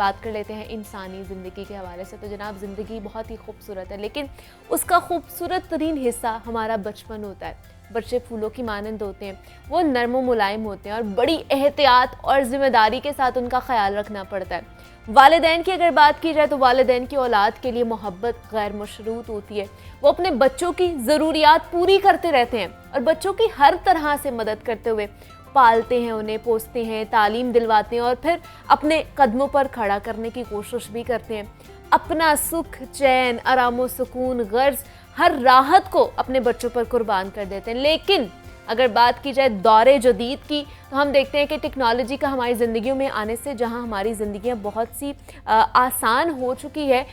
बात कर लेते हैं इंसानी ज़िंदगी के हवाले से। तो जनाब, ज़िंदगी बहुत ही खूबसूरत है, लेकिन उसका खूबसूरत तरीन हिस्सा हमारा बचपन होता है। बच्चे फूलों की मानंद होते हैं, वो नरम व मुलायम होते हैं और बड़ी एहतियात और ज़िम्मेदारी के साथ उनका ख्याल रखना पड़ता है। वालिदैन की अगर बात की जाए तो वालिदैन की औलाद के लिए मोहब्बत गैर मशरूत होती है। वो अपने बच्चों की ज़रूरियात पूरी करते रहते हैं और बच्चों की हर तरह से मदद करते हुए पालते हैं, उन्हें पोसते हैं, तालीम दिलवाते हैं और फिर अपने कदमों पर खड़ा करने की कोशिश भी करते हैं। अपना सुख, चैन, आराम व सुकून, गर्ज, हर राहत को अपने बच्चों पर कुर्बान कर देते हैं। लेकिन अगर बात की जाए दौरे जदीद की, तो हम देखते हैं कि टेक्नोलॉजी का हमारी ज़िंदगियों में आने से जहां हमारी ज़िंदगियां बहुत सी आसान हो चुकी है,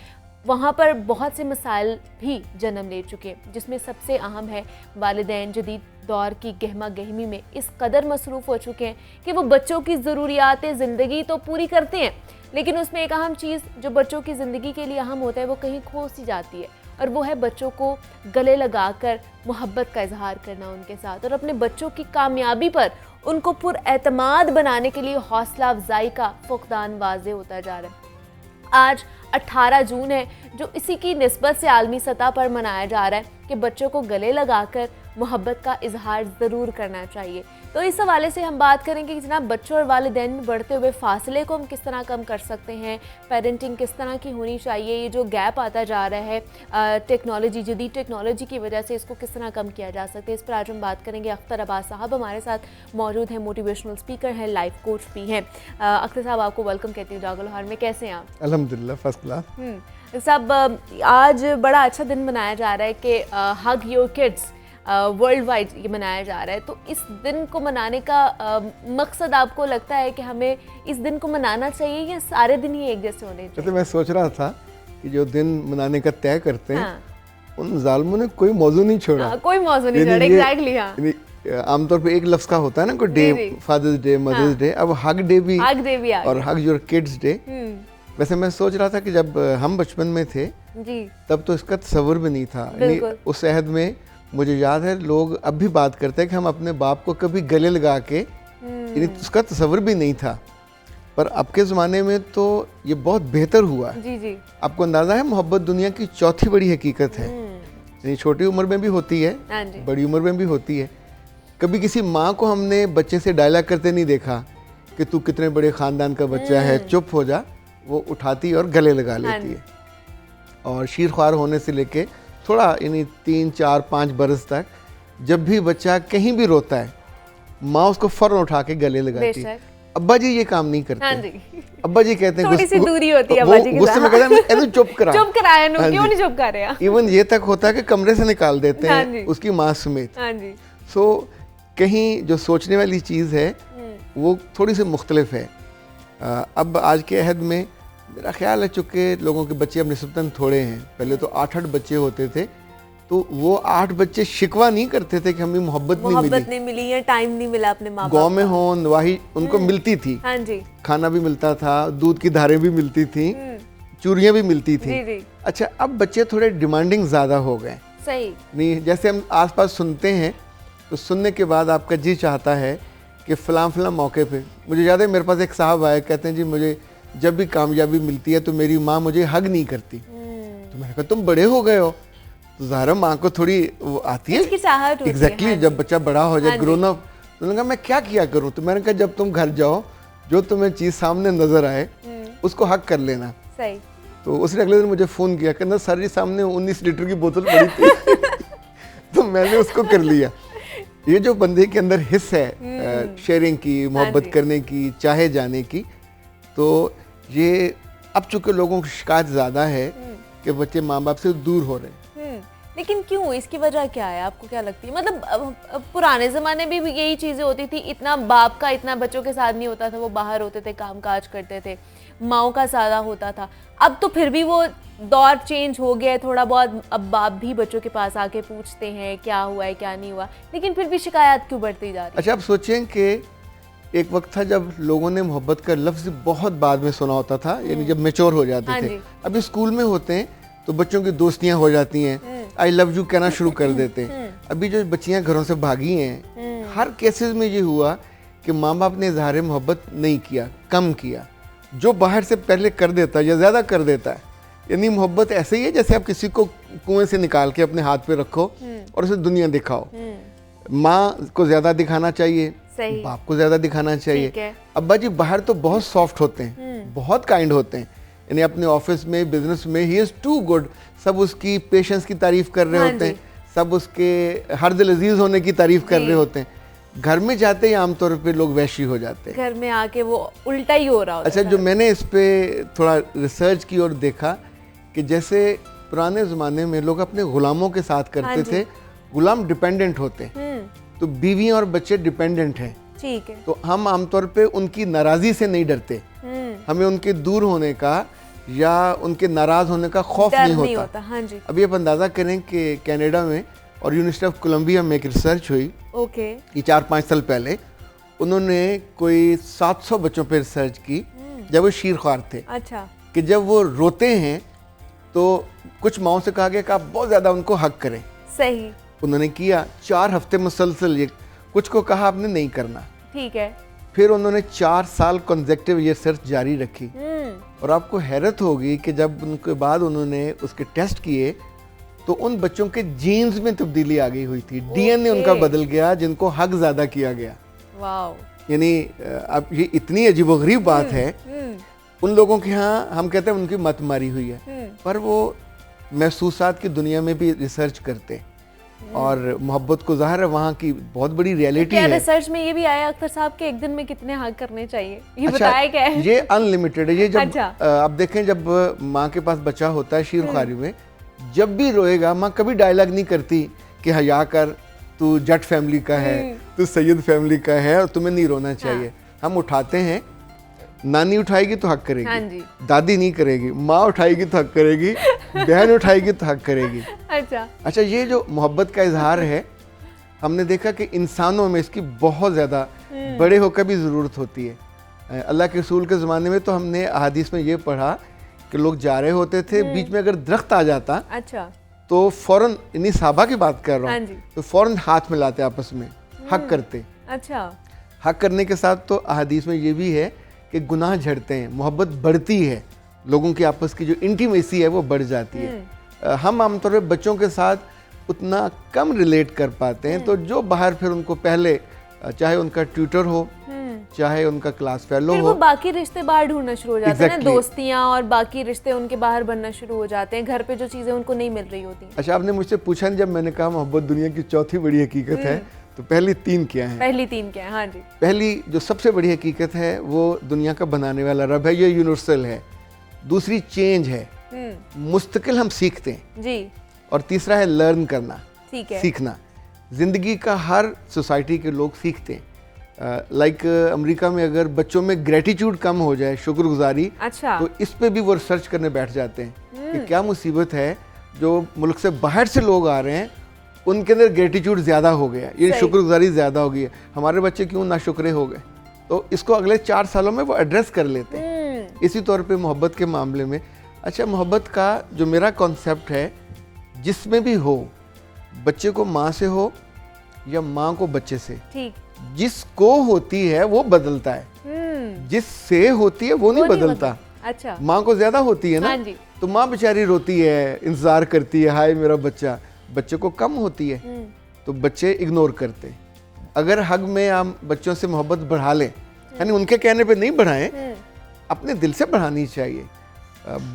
वहाँ पर बहुत से मसाइल भी जन्म ले चुके हैं, जिसमें सबसे अहम है वालिदैन जदीद दौर की गहमा गहमी में इस कदर मसरूफ़ हो चुके हैं कि वो बच्चों की ज़रूरियात ज़िंदगी तो पूरी करते हैं, लेकिन उसमें एक अहम चीज़ जो बच्चों की ज़िंदगी के लिए अहम होता है वो कहीं खो सी जाती है, और वो है बच्चों को गले लगाकर मोहब्बत का इजहार करना उनके साथ, और अपने बच्चों की कामयाबी पर उनको पुरएतमाद बनाने के लिए हौसला अफजाई का फुकदान वाज़े होता जा रहा है। आज 18 जून है, जो इसी की निस्बत से आलमी सतह पर मनाया जा रहा है कि बच्चों को गले लगाकर मोहब्बत का इजहार ज़रूर करना चाहिए। तो इस हवाले से हम बात करेंगे कि जनाब बच्चों और वालिदैन में बढ़ते हुए फासले को हम किस तरह कम कर सकते हैं, पेरेंटिंग किस तरह की होनी चाहिए, ये जो गैप आता जा रहा है टेक्नोलॉजी, जदीद टेक्नोलॉजी की वजह से, इसको किस तरह कम किया जा सकता है, इस पर आज हम बात करेंगे। अख्तर अब्बास साहब हमारे साथ मौजूद हैं, मोटिवेशनल स्पीकर हैं, लाइफ कोच भी हैं। अख्तर साहब, आपको वेलकम कहती हूँ जागो लाहौर में। कैसे हैं आप? अल्हम्दुलिल्लाह, फर्स्ट क्लास। सब आज बड़ा अच्छा दिन मनाया जा रहा है कि hug your kids world wide ये मनाया जा रहा है। तो इस दिन को मनाने का मकसद आपको लगता है कि हमें इस दिन को मनाना चाहिए या सारे दिन ही एक जैसे होने चाहिए? तो मैं सोच रहा था कि जो दिन मनाने का तय करते हैं, उन जालिमों ने कोई मौजू नहीं छोड़ा। कोई मौजू नहीं छोड़ा, एग्जैक्टली। हाँ, आमतौर पे एक लफ्ज़ का होता है ना, कोई day, father's day, mother's day, अब हग डे भी और हग योर किड्स डे। वैसे मैं सोच रहा था कि जब हम बचपन में थे तब तो इसका तस्वुर भी नहीं था। उस अहद में मुझे याद है लोग अब भी बात करते हैं कि हम अपने बाप को कभी गले लगा के, उसका तस्वुर भी नहीं था। पर अब के ज़माने में तो ये बहुत बेहतर हुआ है। जी जी। आपको अंदाज़ा है, मोहब्बत दुनिया की चौथी बड़ी हकीकत है। यानी छोटी उम्र में भी होती है, बड़ी उम्र में भी होती है। कभी किसी माँ को हमने बच्चे से डायलॉग करते नहीं देखा कि तू कितने बड़े ख़ानदान का बच्चा है, चुप हो जा। वो उठाती और गले लगा लेती है। और शीरख्वार होने से लेके थोड़ा यानी 3, 4, 5 बरस तक जब भी बच्चा कहीं भी रोता है, माँ उसको फौरन उठा के गले लगाती है। अब्बा जी ये काम नहीं करते। हाँ जी। अब्बा जी कहते हैं थोड़ी सी दूरी होती है अब्बा जी के गुस्से में कहते हैं चुप करा, चुप कराया, क्यों नहीं चुप कर रहे? इवन ये तक होता है कि कमरे से निकाल देते हैं उसकी माँ समेत। सो कहीं जो सोचने वाली चीज़ है वो थोड़ी सी मुख्तलिफ है। अब आज के अहद में मेरा ख्याल है, चूँकि लोगों के बच्चे अब निस्बतन थोड़े हैं, पहले तो 8-8 बच्चे होते थे, तो वो 8 बच्चे शिकवा नहीं करते थे कि हमें मोहब्बत नहीं मिली या टाइम नहीं मिला अपने माँ बाप। गाँव में हो नवाही उनको मिलती थी। हाँ जी। खाना भी मिलता था, दूध की धारें भी मिलती थी, चूरियाँ भी मिलती थी। जी। अच्छा, अब बच्चे थोड़े डिमांडिंग ज़्यादा हो गए। सही नहीं, जैसे हम आसपास सुनते हैं तो सुनने के बाद आपका जी चाहता है कि फ़लाँ मौके पे, मुझे याद है मेरे पास एक साहब आए, कहते हैं जी मुझे जब भी कामयाबी मिलती है तो मेरी माँ मुझे हग नहीं करती। तो मैंने कहा तुम बड़े हो गए हो, तो ज़ाहिर माँ को थोड़ी वो आती है एग्जैक्टली। जब बच्चा बड़ा हो जाए, ग्रोन अप, तो मैंने कहा मैं क्या किया करूँ? तो मैंने कहा जब तुम घर जाओ, जो तुम्हें चीज़ सामने नजर आए उसको हक कर लेना। सही। तो उसने अगले दिन मुझे फ़ोन किया, कहना सर जी सामने 19 लीटर की बोतल पड़ी थी तो मैंने उसको कर लिया। ये जो बंदे के अंदर हिस्स है शेयरिंग की, मोहब्बत करने की, चाहे जाने की, तो ये अब चूँकि लोगों की शिकायत ज़्यादा है कि बच्चे माँ बाप से दूर हो रहे हैं। लेकिन क्यों, इसकी वजह क्या है, आपको क्या लगती है? मतलब पुराने ज़माने में भी यही चीज़ें होती थी, इतना बाप का इतना बच्चों के साथ नहीं होता था, वो बाहर होते थे, काम काज करते थे, माओ का ज़्यादा होता था। अब तो फिर भी वो दौर चेंज हो गया है थोड़ा बहुत, अब बाप भी बच्चों के पास आके पूछते हैं क्या हुआ है क्या नहीं हुआ, लेकिन फिर भी शिकायत क्यों बढ़ती जा रही है? अच्छा, आप सोचें कि एक वक्त था जब लोगों ने मोहब्बत का लफ्ज़ बहुत बाद में सुना होता था, यानी जब मैच्योर हो जाते थे। अभी स्कूल में होते हैं तो बच्चों की दोस्तियां हो जाती हैं, आई लव यू कहना शुरू कर देते हैं। अभी जो बच्चियां घरों से भागी हैं, हर केसेस में ये हुआ कि माँ बाप ने इजहार मोहब्बत नहीं किया, कम किया, जो बाहर से पहले कर देता है या ज़्यादा कर देता है, यानी मोहब्बत ऐसे ही है जैसे आप किसी को कुएं से निकाल के अपने हाथ पे रखो और उसे दुनिया दिखाओ। माँ को ज़्यादा दिखाना चाहिए, बाप को ज़्यादा दिखाना चाहिए। अब्बा जी बाहर तो बहुत सॉफ्ट होते हैं, बहुत काइंड होते हैं, यानी अपने ऑफिस में, बिजनेस में ही इज़ टू गुड। सब उसकी पेशेंस की तारीफ कर रहे होते हैं, सब उसके हर दिल अजीज होने की तारीफ कर रहे होते हैं। घर में जाते ही आमतौर पे लोग वैशी हो जाते हैं, घर में आके वो उल्टा ही हो रहा होता है। अच्छा, जो मैंने इस पे थोड़ा रिसर्च की और देखा कि जैसे पुराने ज़माने में लोग अपने गुलामों के साथ करते थे, गुलाम डिपेंडेंट होते, तो बीवी और बच्चे डिपेंडेंट हैं, ठीक है, तो हम आमतौर पे उनकी नाराज़ी से नहीं डरते, हमें उनके दूर होने का या उनके नाराज़ होने का खौफ नहीं होता। हाँ जी। अभी आप अंदाज़ा करें कि कनाडा में और यूनिवर्सिटी ऑफ कोलंबिया में एक रिसर्च हुई, कि 4-5 साल पहले उन्होंने कोई 700 बच्चों पे रिसर्च की जब वो शीरख्वार थे। अच्छा। कि जब वो रोते हैं तो कुछ माओं से कहा गया कि आप बहुत ज़्यादा उनको हक करें। सही। उन्होंने किया, 4 हफ्ते मुसलसल, ये कुछ को कहा आपने नहीं करना, ठीक है। फिर उन्होंने 4 साल कंसेक्टिव ये रिसर्च जारी रखी, और आपको हैरत होगी कि जब उनके बाद उन्होंने उसके टेस्ट किए तो उन बच्चों के जीन्स में तब्दीली आ गई हुई थी, डीएनए उनका बदल गया जिनको हक ज्यादा किया गया। वाह। यानी अब ये इतनी अजीबोगरीब बात है, उन लोगों के यहाँ हम कहते हैं उनकी मत मारी हुई है, पर वो महसूसात की दुनिया में भी रिसर्च करते और मोहब्बत को ज़ाहिर है वहाँ की बहुत बड़ी रियलिटी है। रिसर्च में ये भी आया अख्तर साहब के एक दिन में कितने हक करने चाहिए, ये बताया क्या है? ये अनलिमिटेड है। ये जब आप देखें, जब माँ के पास बच्चा होता है शीरख्वारी में, जब भी रोएगा माँ कभी डायलॉग नहीं करती कि हया कर, तू जट फैमिली का है, तू सैयद फैमिली का है और तुम्हें नहीं रोना चाहिए। हम उठाते हैं, नानी उठाएगी तो हक करेगी, हाँ जी। दादी नहीं करेगी, माँ उठाएगी तो हक करेगी, बहन उठाएगी तो हक करेगी। अच्छा, ये जो मोहब्बत का इजहार है, हमने देखा कि इंसानों में इसकी बहुत ज़्यादा बड़े होकर भी ज़रूरत होती है। अल्लाह के रसूल के ज़माने में तो हमने अहादीस में ये पढ़ा कि लोग जा रहे होते थे, बीच में अगर दरख्त आ जाता, अच्छा, तो फौरन, इन्हीं साहबा की बात कर रहा हूँ, तो फौरन हाथ मिलाते आपस में, हक करते। अच्छा। हक करने के साथ तो अहादीस में ये भी है कि गुनाह झड़ते हैं, मोहब्बत बढ़ती है, लोगों की आपस की जो इंटीमेसी है वो बढ़ जाती है। हम आमतौर पर बच्चों के साथ उतना कम रिलेट कर पाते हैं, तो जो बाहर फिर उनको पहले, चाहे उनका ट्यूटर हो, चाहे उनका क्लास फेलो हो, वो बाकी रिश्ते बाहर ढूंढना शुरू हो जाते हैं ना, दोस्तियां और बाकी रिश्ते उनके बाहर बनना शुरू हो जाते हैं, घर पे जो चीजें उनको नहीं मिल रही होती। अच्छा, आपने मुझसे पूछा जब मैंने कहा मोहब्बत दुनिया की चौथी बड़ी हकीकत है, तो पहली 3 क्या है? पहली 3 क्या है? हाँ जी। पहली जो सबसे बड़ी हकीकत है वो दुनिया का बनाने वाला रब है, ये यूनिवर्सल है। दूसरी चेंज है, मुस्तकिल हम सीखते हैं जी। और तीसरा है लर्न करना, ठीक है, सीखना। जिंदगी का हर सोसाइटी के लोग सीखते हैं। लाइक अमेरिका में अगर बच्चों में ग्रेटिट्यूड कम हो जाए, शुक्रगुजारी, अच्छा, तो इस पे भी वो रिसर्च करने बैठ जाते हैं कि क्या मुसीबत है, जो मुल्क से बाहर से लोग आ रहे हैं उनके अंदर ग्रेटिट्यूड ज़्यादा हो गया, ये शुक्रगुजारी ज़्यादा हो गई है, हमारे बच्चे क्यों नाशुक्रे हो गए। तो इसको अगले 4 सालों में वो एड्रेस कर लेते हैं। इसी तौर पे मोहब्बत के मामले में, अच्छा, मोहब्बत का जो मेरा कॉन्सेप्ट है, जिसमें भी हो, बच्चे को माँ से हो या माँ को बच्चे से, ठीक, जिसको होती है वो बदलता है, जिससे होती है वो नहीं बदलता। अच्छा। माँ को ज्यादा होती है ना, हाँ जी। तो माँ बेचारी रोती है, इंतजार करती है, हाय मेरा बच्चा। बच्चे को कम होती है तो बच्चे इग्नोर करते। अगर हग में हम बच्चों से मोहब्बत बढ़ा लें, यानी उनके कहने पे नहीं बढ़ाएं, अपने दिल से बढ़ानी चाहिए।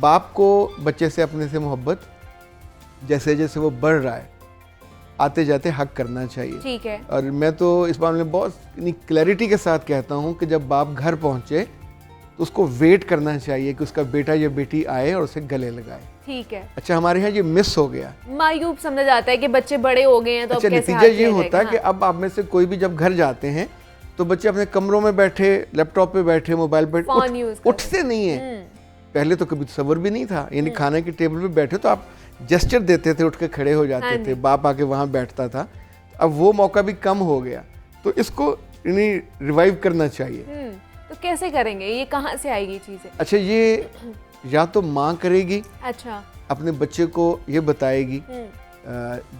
बाप को बच्चे से, अपने से मोहब्बत जैसे जैसे वो बढ़ रहा है, आते जाते हक करना चाहिए, ठीक है। और मैं तो इस मामले में बहुत क्लैरिटी के साथ कहता हूँ कि जब बाप घर पहुँचे तो उसको वेट करना चाहिए कि उसका बेटा या बेटी आए और उसे गले लगाए, ठीक है। अच्छा, हमारे यहाँ ये मिस हो गया, मायूब समझा जाता है कि बच्चे बड़े हो गए हैं तो अच्छा, नतीजा ये होता है कि अब आप में से कोई भी जब घर जाते हैं तो बच्चे अपने कमरों में बैठे, लैपटॉप पे बैठे, मोबाइल पे उठते नहीं है। पहले तो कभी तसव्वुर भी नहीं था, यानी खाने की टेबल पे बैठे तो आप जेस्चर देते थे, उठ के खड़े हो जाते थे, बाप आके वहाँ बैठता था। अब वो मौका भी कम हो गया, तो इसको रिवाइव करना चाहिए। तो कैसे करेंगे, ये कहाँ से आएगी चीज़ें? अच्छा, ये या तो माँ करेगी, अच्छा, अपने बच्चे को ये बताएगी,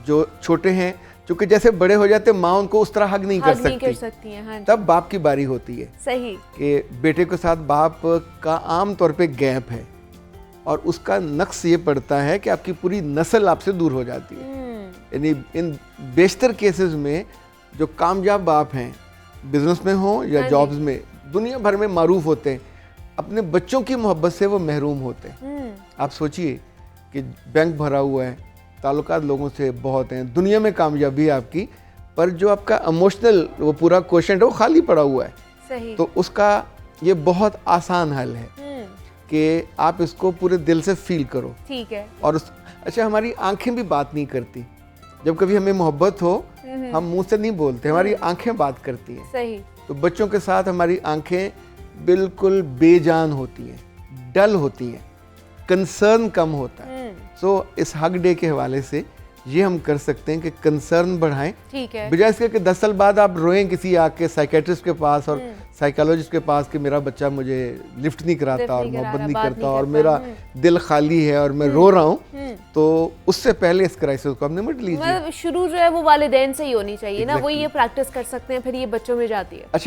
जो छोटे हैं क्योंकि जैसे बड़े हो जाते माँ उनको उस तरह हग नहीं कर सकती है। हाँ, तब बाप की बारी होती है। सही कि बेटे के साथ बाप का आम तौर पे गैप है और उसका नक्श ये पड़ता है कि आपकी पूरी नस्ल आपसे दूर हो जाती है। यानी इन बेशतर केसेस में जो कामयाब बाप हैं, बिजनेस में हो या जॉब्स में, दुनिया भर में मारूफ होते हैं, अपने बच्चों की मोहब्बत से वो महरूम होते हैं। आप सोचिए कि बैंक भरा हुआ है, ताल्लुकात लोगों से बहुत हैं, दुनिया में कामयाबी है आपकी, पर जो आपका इमोशनल वो पूरा क्वेश्चन है वो खाली पड़ा हुआ है। सही। तो उसका ये बहुत आसान हल है कि आप इसको पूरे दिल से फील करो। ठीक है। और अच्छा, हमारी आंखें भी बात नहीं करती। जब कभी हमें मोहब्बत हो हम मुंह से नहीं बोलते, हमारी आंखें बात करती हैं। सही। तो बच्चों के साथ हमारी आंखें बिल्कुल बेजान होती हैं, डल होती हैं, कंसर्न कम होता है। सो इस हग डे के हवाले से ये हम कर सकते हैं कि कंसर्न बढ़ाएं। ठीक है। बजाय इसके कि 10 साल बाद आप रोएं किसी आके साइकेट्रिस्ट के पास और साइकोलॉजिस्ट के पास कि मेरा बच्चा मुझे लिफ्ट नहीं कराता और मोहब्बत नहीं करता और मेरा दिल खाली है और मैं रो रहा हूँ, तो उससे पहले इस क्राइसिस को हमने निपट लीजिए। शुरू जो है वो वालिदैन से ही होनी चाहिए ना, वो ये प्रैक्टिस कर सकते हैं, फिर ये बच्चों में जाती है।